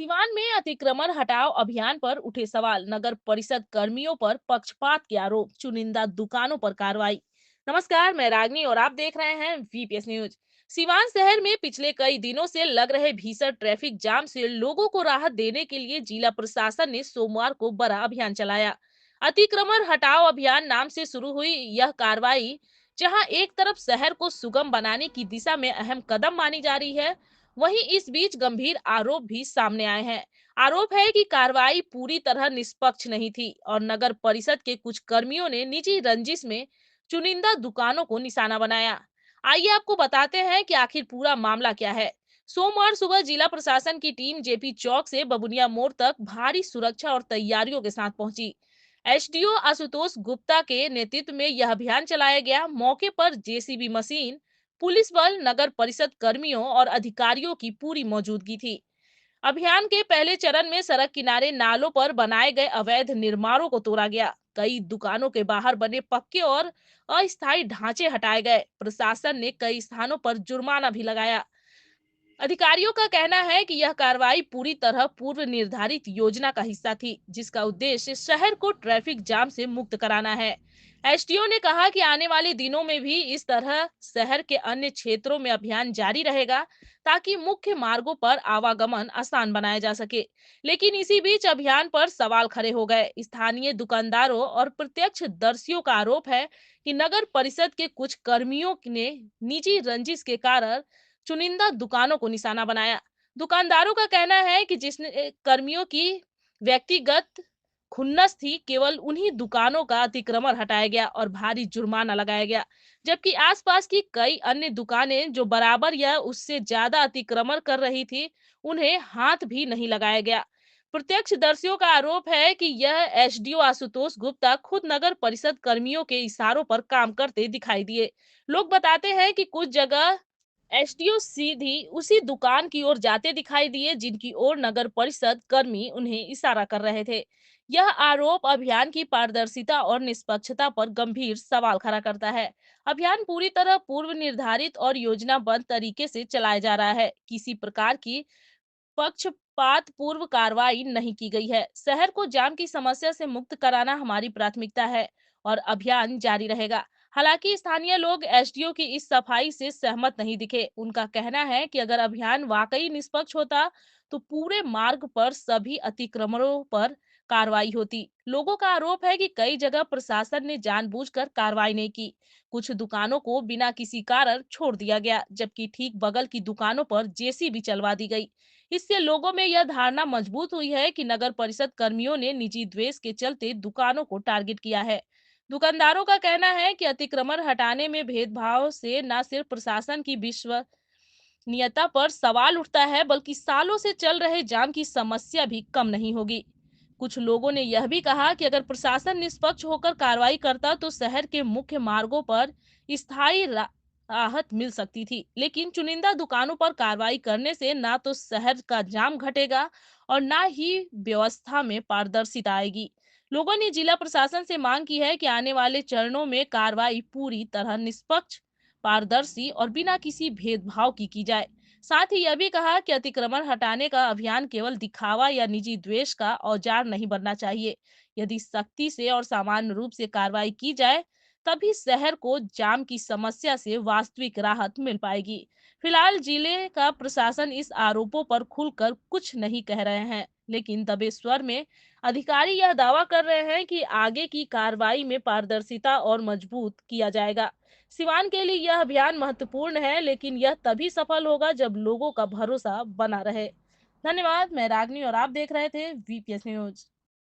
सिवान में अतिक्रमण हटाओ अभियान पर उठे सवाल, नगर परिषद कर्मियों पर पक्षपात के आरोप, चुनिंदा दुकानों पर कार्रवाई। नमस्कार, मैं रागनी और आप देख रहे हैं वीपीएस न्यूज। सिवान शहर में पिछले कई दिनों से लग रहे भीषण ट्रैफिक जाम से लोगों को राहत देने के लिए जिला प्रशासन ने सोमवार को बड़ा अभियान चलाया। अतिक्रमण हटाओ अभियान नाम से शुरू हुई यह कार्रवाई, जहां एक तरफ शहर को सुगम बनाने की दिशा में अहम कदम मानी जा रही है, वहीं इस बीच गंभीर आरोप भी सामने आए हैं। आरोप है कि कार्रवाई पूरी तरह निष्पक्ष नहीं थी और नगर परिषद के कुछ कर्मियों ने निजी रंजिश में चुनिंदा दुकानों को निशाना बनाया। आइए आपको बताते हैं कि आखिर पूरा मामला क्या है। सोमवार सुबह जिला प्रशासन की टीम जेपी चौक से बबुनिया मोड़ तक भारी सुरक्षा और तैयारियों के साथ पहुंची। एसडीओ आशुतोष गुप्ता के नेतृत्व में यह अभियान चलाया गया। मौके पर जेसीबी मशीन, पुलिस बल, नगर परिषद कर्मियों और अधिकारियों की पूरी मौजूदगी थी। अभियान के पहले चरण में सड़क किनारे नालों पर बनाए गए अवैध निर्माणों को तोड़ा गया। कई दुकानों के बाहर बने पक्के और अस्थायी ढांचे हटाए गए। प्रशासन ने कई स्थानों पर जुर्माना भी लगाया। अधिकारियों का कहना है कि यह कार्रवाई पूरी तरह पूर्व निर्धारित योजना का हिस्सा थी, जिसका उद्देश्य शहर को ट्रैफिक जाम से मुक्त कराना है। एसडीओ ने कहा कि आने वाले दिनों में भी इस तरह शहर के अन्य क्षेत्रों में अभियान जारी रहेगा, ताकि मुख्य मार्गों पर आवागमन आसान बनाया जा सके। लेकिन इसी बीच अभियान पर सवाल खड़े हो गए। स्थानीय दुकानदारों और प्रत्यक्षदर्शियों का आरोप है कि नगर परिषद के कुछ कर्मियों ने निजी रंजिश के कारण चुनिंदा दुकानों को निशाना बनाया। दुकानदारों का कहना है कि जिसने कर्मियों की व्यक्तिगत खुन्नस थी, केवल उन्हीं दुकानों का अतिक्रमण हटाया गया और भारी जुर्माना लगाया गया, जबकि आसपास की कई अन्य दुकानें जो बराबर या उससे ज्यादा अतिक्रमण कर रही थी, उन्हें हाथ भी नहीं लगाया गया। प्रत्यक्षदर्शियों का आरोप है कि यह एसडीओ आशुतोष गुप्ता खुद नगर परिषद कर्मियों के इशारों पर काम करते दिखाई दिए। लोग बताते हैं कि कुछ जगह एसडीओ सीधी उसी दुकान की ओर जाते दिखाई दिए, जिनकी ओर नगर परिषद कर्मी उन्हें इशारा कर रहे थे। यह आरोप अभियान की पारदर्शिता और निष्पक्षता पर गंभीर सवाल खड़ा करता है। अभियान पूरी तरह पूर्व निर्धारित और योजनाबद्ध तरीके से चलाया जा रहा है। किसी प्रकार की पक्षपात पूर्व कार्रवाई नहीं की गई है। शहर को जाम की समस्या से मुक्त कराना हमारी प्राथमिकता है और अभियान जारी रहेगा। हालांकि स्थानीय लोग एसडीओ की इस सफाई से सहमत नहीं दिखे। उनका कहना है कि अगर अभियान वाकई निष्पक्ष होता तो पूरे मार्ग पर सभी अतिक्रमणों पर कार्रवाई होती। लोगों का आरोप है कि कई जगह प्रशासन ने जानबूझकर कार्रवाई नहीं की। कुछ दुकानों को बिना किसी कारण छोड़ दिया गया, जबकि ठीक बगल की दुकानों पर जेसीबी चलवा दी गई। इससे लोगों में यह धारणा मजबूत हुई है कि नगर परिषद कर्मियों ने निजी द्वेष के चलते दुकानों को टारगेट किया है। दुकानदारों का कहना है कि अतिक्रमण हटाने में भेदभाव से न सिर्फ प्रशासन की विश्वसनीयता पर सवाल उठता है, बल्कि सालों से चल रहे जाम की समस्या भी कम नहीं होगी। कुछ लोगों ने यह भी कहा कि अगर प्रशासन निष्पक्ष होकर कार्रवाई करता तो शहर के मुख्य मार्गों पर स्थायी राहत मिल सकती थी। लेकिन चुनिंदा दुकानों पर कार्रवाई करने से ना तो शहर का जाम घटेगा और ना ही व्यवस्था में पारदर्शिता आएगी। लोगों ने जिला प्रशासन से मांग की है कि आने वाले चरणों में कार्रवाई पूरी तरह निष्पक्ष, पारदर्शी और बिना किसी भेदभाव की जाए। साथ ही यह भी कहा कि अतिक्रमण हटाने का अभियान केवल दिखावा या निजी द्वेष का औजार नहीं बनना चाहिए। यदि सख्ती से और सामान्य रूप से कार्रवाई की जाए, तभी शहर को जाम की समस्या से वास्तविक राहत मिल पाएगी। फिलहाल जिले का प्रशासन इस आरोपों पर खुलकर कुछ नहीं कह रहे हैं, लेकिन दबे स्वर में अधिकारी यह दावा कर रहे हैं कि आगे की कार्रवाई में पारदर्शिता और मजबूत किया जाएगा। सिवान के लिए यह अभियान महत्वपूर्ण है, लेकिन यह तभी सफल होगा जब लोगों का भरोसा बना रहे। धन्यवाद, मैं रागनी और आप देख रहे थे वीपीएस न्यूज।